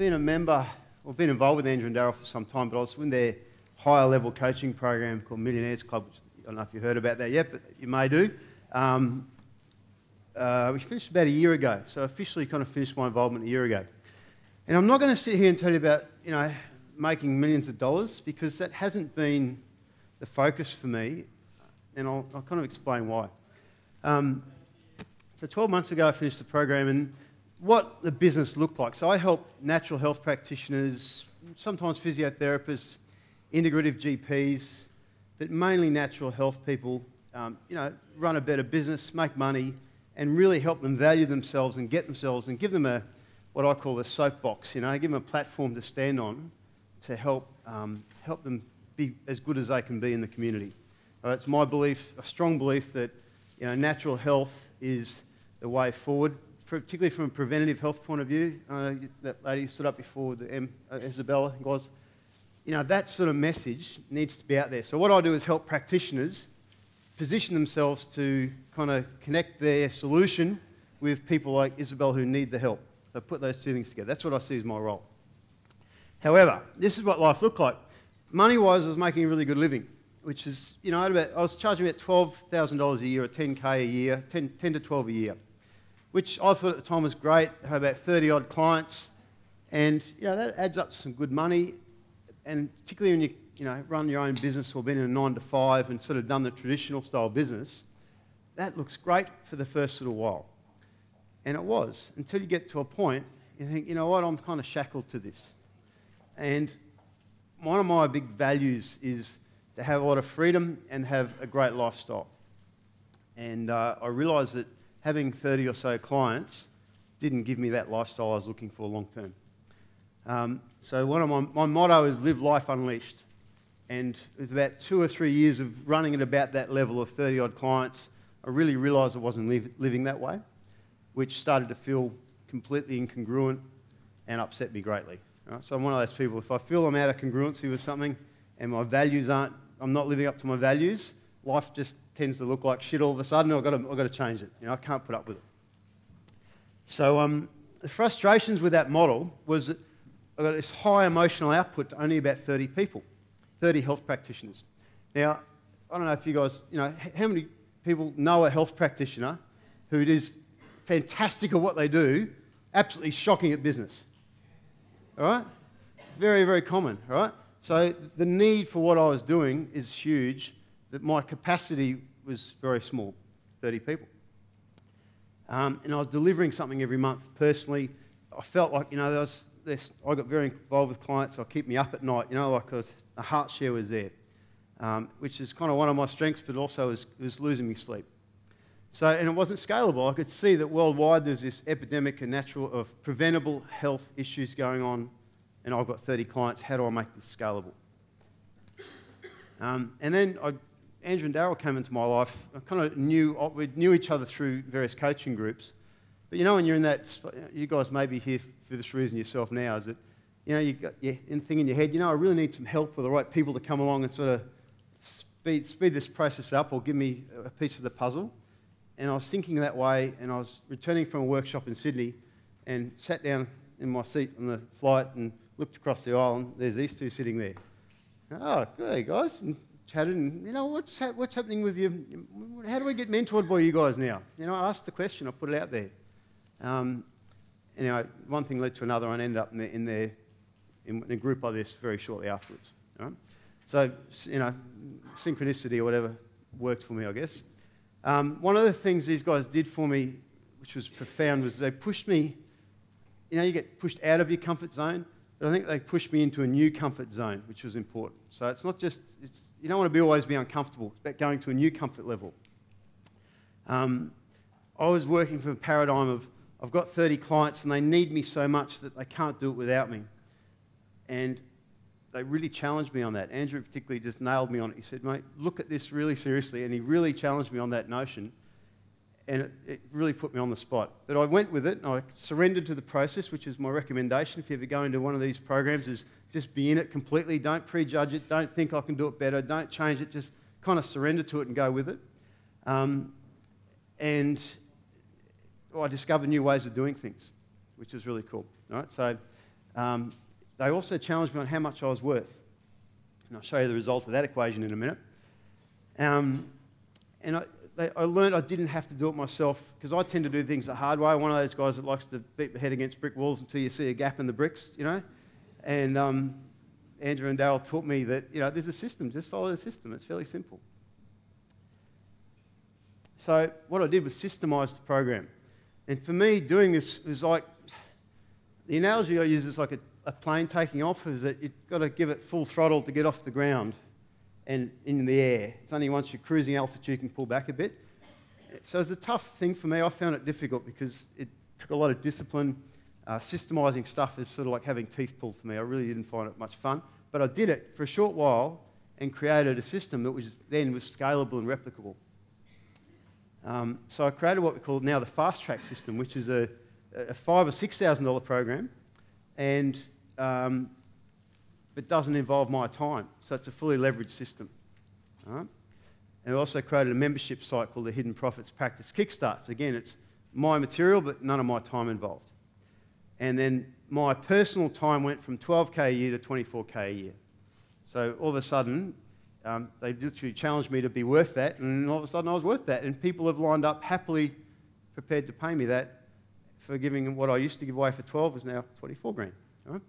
been a member, or been involved with Andrew and Daryl for some time, but I was in their higher level coaching program called Millionaires Club, which I don't know if you've heard about that yet, but you may do. We finished about a year ago, so officially kind of finished my involvement a year ago. And I'm not going to sit here and tell you about, making millions of dollars, because that hasn't been the focus for me, and I'll kind of explain why. So 12 months ago, I finished the program, and what the business looked like. So I help natural health practitioners, sometimes physiotherapists, integrative GPs, but mainly natural health people, run a better business, make money, and really help them value themselves and get themselves and give them what I call a soapbox, give them a platform to stand on to help them be as good as they can be in the community. It's my belief, a strong belief, that natural health is the way forward, particularly from a preventative health point of view. That lady stood up before, Isabella, I think it was. That sort of message needs to be out there. So what I do is help practitioners position themselves to kind of connect their solution with people like Isabel who need the help. So put those two things together. That's what I see as my role. However, this is what life looked like. Money-wise, I was making a really good living, which is, I was charging about $12,000 a year, or 10K a year, 10 to 12 a year, which I thought at the time was great. I had about 30-odd clients, and that adds up to some good money. And particularly when you run your own business or been in a 9 to 5 and sort of done the traditional style business, that looks great for the first little while. And it was, until you get to a point, you think, you know what, I'm kind of shackled to this. And one of my big values is to have a lot of freedom and have a great lifestyle. And I realised that having 30 or so clients didn't give me that lifestyle I was looking for long term. So one of my motto is live life unleashed. And it was about 2 or 3 years of running at about that level of 30-odd clients, I really realised I wasn't living that way, which started to feel completely incongruent and upset me greatly. Right? So I'm one of those people, if I feel I'm out of congruency with something and my values I'm not living up to my values, life just tends to look like shit all of a sudden. I've got to change it. I can't put up with it. So the frustrations with that model was that I got this high emotional output to only about 30 people, 30 health practitioners. Now, I don't know if you guys, how many people know a health practitioner who is fantastic at what they do, absolutely shocking at business? All right? Very, very common, all right? So the need for what I was doing is huge, that my capacity was very small, 30 people. And I was delivering something every month personally. I felt like, I got very involved with clients, so it kept me up at night, like the heart share was there, which is kind of one of my strengths, but also was losing me sleep. So, and it wasn't scalable. I could see that worldwide there's this epidemic of preventable health issues going on, and I've got 30 clients. How do I make this scalable? And then Andrew and Daryl came into my life. I kind of we knew each other through various coaching groups. But when you're in that, you guys may be here for this reason yourself now, is that, you've got your thing in your head, I really need some help with the right people to come along and sort of speed this process up or give me a piece of the puzzle. And I was thinking that way, and I was returning from a workshop in Sydney and sat down in my seat on the flight and looked across the aisle, and there's these two sitting there. Oh, good, guys, and chatted, and, what's happening with you? How do we get mentored by you guys now? I asked the question, I put it out there. One thing led to another, and I ended up in a group like this very shortly afterwards. Right? So, synchronicity or whatever worked for me, I guess. One of the things these guys did for me, which was profound, was they pushed me, you get pushed out of your comfort zone, but I think they pushed me into a new comfort zone, which was important. So it's not just, you don't want to always be uncomfortable. It's about going to a new comfort level. I was working from a paradigm of, I've got 30 clients and they need me so much that they can't do it without me. And they really challenged me on that. Andrew particularly just nailed me on it. He said, mate, look at this really seriously. And he really challenged me on that notion. And it really put me on the spot. But I went with it, and I surrendered to the process, which is my recommendation if you ever go into one of these programs, is just be in it completely. Don't prejudge it. Don't think I can do it better. Don't change it. Just kind of surrender to it and go with it. And I discovered new ways of doing things, which was really cool. All right? So they also challenged me on how much I was worth. And I'll show you the result of that equation in a minute. And I learned I didn't have to do it myself, because I tend to do things the hard way. I'm one of those guys that likes to beat the head against brick walls until you see a gap in the bricks, you know. And Andrew and Daryl taught me that, you know, there's a system. Just follow the system. It's fairly simple. So what I did was systemize the program. And for me, doing this was like, the analogy I use is like a plane taking off, is that you've got to give it full throttle to get off the ground and in the air. It's only once you're cruising altitude you can pull back a bit. So it's a tough thing for me. I found it difficult because it took a lot of discipline. Systemizing stuff is sort of like having teeth pulled for me. I really didn't find it much fun. But I did it for a short while and created a system that was scalable and replicable. So I created what we call now the fast track system, which is a $5,000 or $6,000 program, and it doesn't involve my time. So it's a fully leveraged system. Right? And I also created a membership site called the Hidden Profits Practice Kickstarts. Again, it's my material, but none of my time involved. And then my personal time went from 12K a year to 24K a year. So all of a sudden, they literally challenged me to be worth that, and all of a sudden I was worth that. And people have lined up happily prepared to pay me that for giving what I used to give away for 12 is now 24 grand. Right?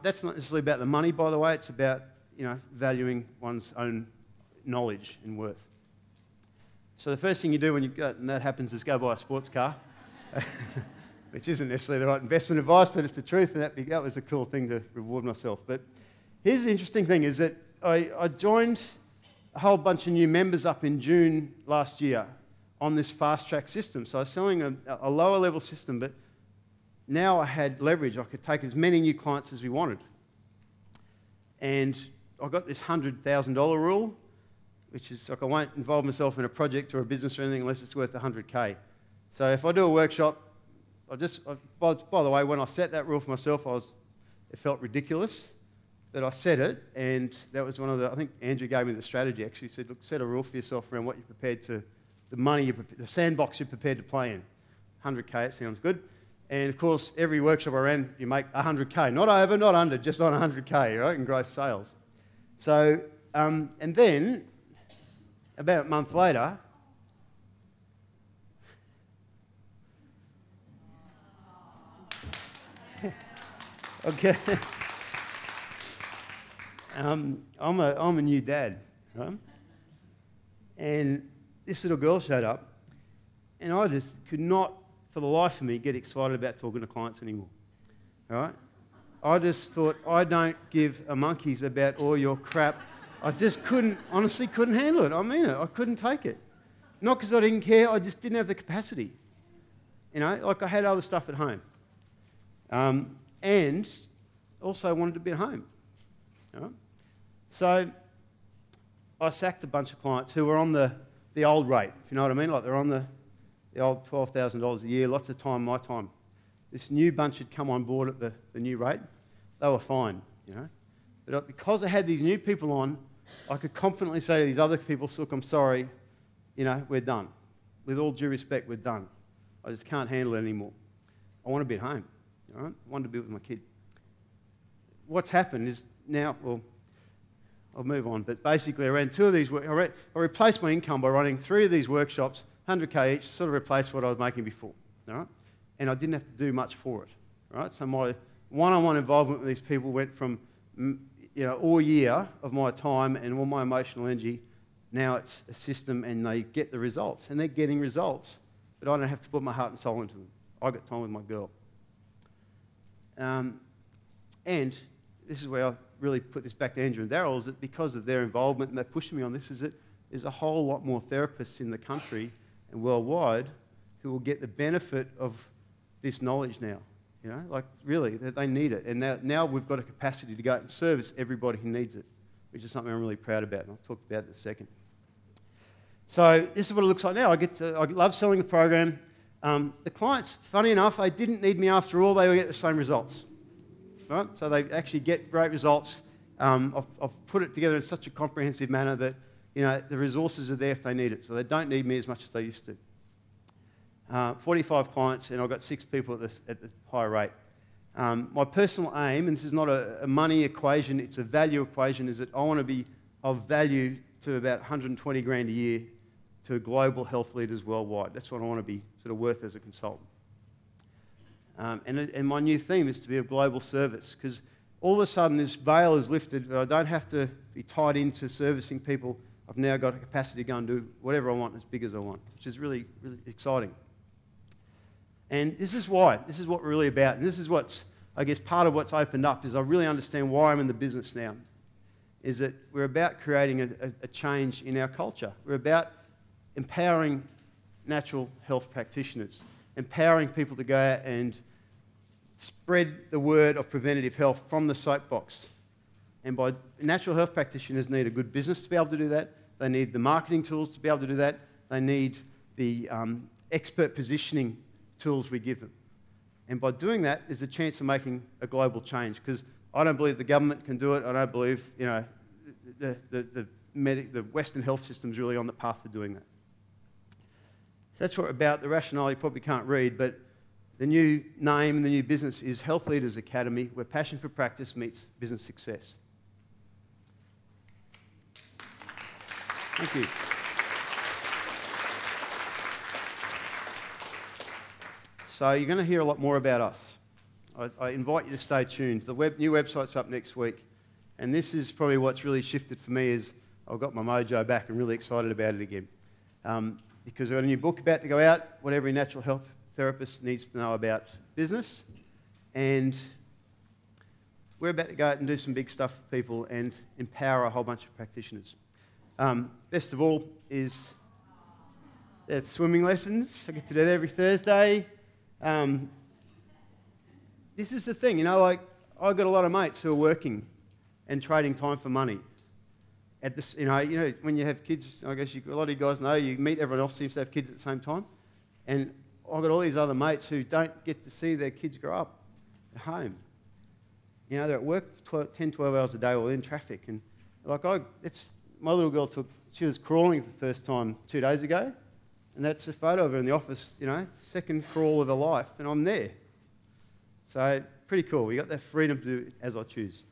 That's not necessarily about the money, by the way. It's about, you know, valuing one's own knowledge and worth. So the first thing you do when that happens is go buy a sports car, which isn't necessarily the right investment advice, but it's the truth, and that was a cool thing to reward myself. But here's the interesting thing, is that I joined a whole bunch of new members up in June last year on this fast track system. So I was selling a lower level system, but now I had leverage. I could take as many new clients as we wanted. And I got this $100,000 rule, which is like I won't involve myself in a project or a business or anything unless it's worth 100K. So if I do a workshop, by the way, when I set that rule for myself, it felt ridiculous. But I set it, and that was one of I think Andrew gave me the strategy, actually. He said, look, set a rule for yourself around what you're prepared to, the sandbox you're prepared to play in. 100K, it sounds good. And of course, every workshop I ran, you make 100K. Not over, not under, just on 100K, right, in gross sales. So, and then, about a month later, okay. I'm a new dad, right? And this little girl showed up, and I just could not, for the life of me, get excited about talking to clients anymore, all right? I just thought, I don't give a monkeys about all your crap. I just honestly couldn't handle it. I mean it, I couldn't take it. Not because I didn't care, I just didn't have the capacity. You know, like I had other stuff at home. And also wanted to be at home. You know? So I sacked a bunch of clients who were on the old rate, if you know what I mean. Like they're on the old $12,000 a year, lots of time, my time. This new bunch had come on board at the new rate. They were fine, you know. But because I had these new people on, I could confidently say to these other people, look, I'm sorry, you know, we're done. With all due respect, we're done. I just can't handle it anymore. I want to be at home, all right? I want to be with my kid. What's happened is now, well, I'll move on, but basically I ran 2 of these, I replaced my income by running 3 of these workshops, 100K each, sort of replaced what I was making before, all right? And I didn't have to do much for it, right? So my one-on-one involvement with these people went from, you know, all year of my time and all my emotional energy. Now it's a system and they get the results, and they're getting results, but I don't have to put my heart and soul into them. I got time with my girl. And this is where I really put this back to Andrew and Daryl, is that because of their involvement and they're pushing me on this, is that there's a whole lot more therapists in the country and worldwide who will get the benefit of this knowledge now. You know, like really, they need it. And now we've got a capacity to go out and service everybody who needs it, which is something I'm really proud about, and I'll talk about it in a second. So this is what it looks like now. I love selling the program. The clients, funny enough, they didn't need me after all. They will get the same results. Right? So they actually get great results. I've put it together in such a comprehensive manner that, you know, the resources are there if they need it. So they don't need me as much as they used to. 45 clients, and I've got 6 people at the higher rate. My personal aim, and this is not a money equation, it's a value equation, is that I want to be of value to about 120 grand a year to global health leaders worldwide. That's what I want to be sort of worth as a consultant. And my new theme is to be of global service, because all of a sudden this veil is lifted. I don't have to be tied into servicing people. I've now got a capacity to go and do whatever I want as big as I want, which is really, really exciting. And this is why. This is what we're really about. And this is what's, I guess, part of what's opened up is I really understand why I'm in the business now, is that we're about creating a change in our culture. We're about empowering natural health practitioners, empowering people to go out and spread the word of preventative health from the soapbox. And by natural health practitioners need a good business to be able to do that. They need the marketing tools to be able to do that. They need the expert positioning tools we give them. And by doing that, there's a chance of making a global change, because I don't believe the government can do it. I don't believe the Western health system is really on the path to doing that. So that's what we're about. The rationale you probably can't read, but the new name and the new business is Health Leaders Academy, where passion for practice meets business success. Thank you. So you're going to hear a lot more about us. I invite you to stay tuned. The new website's up next week, and this is probably what's really shifted for me is I've got my mojo back and really excited about it again. Because we've got a new book about to go out, what every natural health therapist needs to know about business, and we're about to go out and do some big stuff for people and empower a whole bunch of practitioners. Best of all is swimming lessons. I get to do that every Thursday. This is the thing, like I've got a lot of mates who are working and trading time for money. At this, when you have kids, I guess a lot of you guys know, you meet everyone else seems to have kids at the same time, and I've got all these other mates who don't get to see their kids grow up at home. They're at work 10, 12 hours a day or in traffic, and my little girl she was crawling for the first time 2 days ago, and that's a photo of her in the office, second crawl of her life, and I'm there. So, pretty cool. We got that freedom to do as I choose.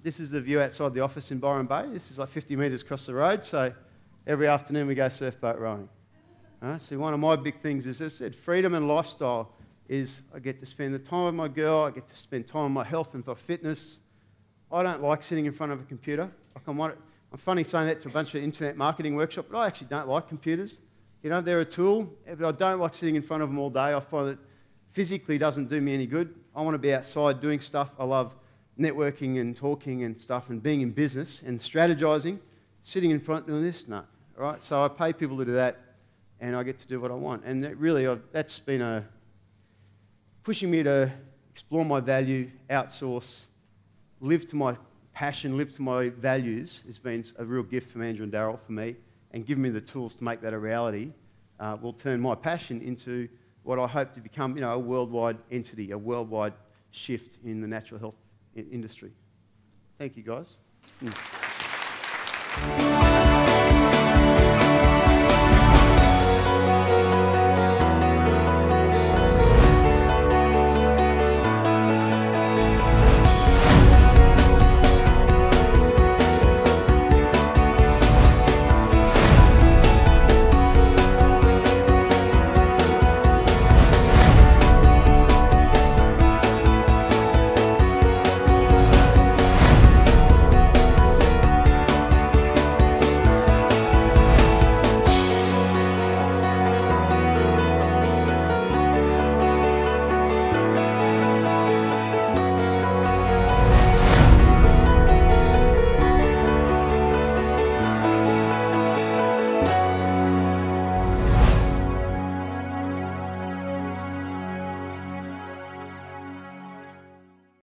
This is the view outside the office in Byron Bay. This is like 50 metres across the road, so every afternoon we go surf boat rowing. So one of my big things is, as I said, freedom and lifestyle is I get to spend the time with my girl, I get to spend time on my health and my fitness. I don't like sitting in front of a computer. I'm funny saying that to a bunch of internet marketing workshops, but I actually don't like computers. They're a tool, but I don't like sitting in front of them all day. I find that physically doesn't do me any good. I want to be outside doing stuff. I love networking and talking and stuff and being in business and strategizing. Sitting in front doing this, no. All right? So I pay people to do that, and I get to do what I want. And that's been pushing me to explore my value, outsource, live to my passion, live to my values has been a real gift from Andrew and Daryl for me, and giving me the tools to make that a reality will turn my passion into what I hope to become, a worldwide entity, a worldwide shift in the natural health industry. Thank you, guys.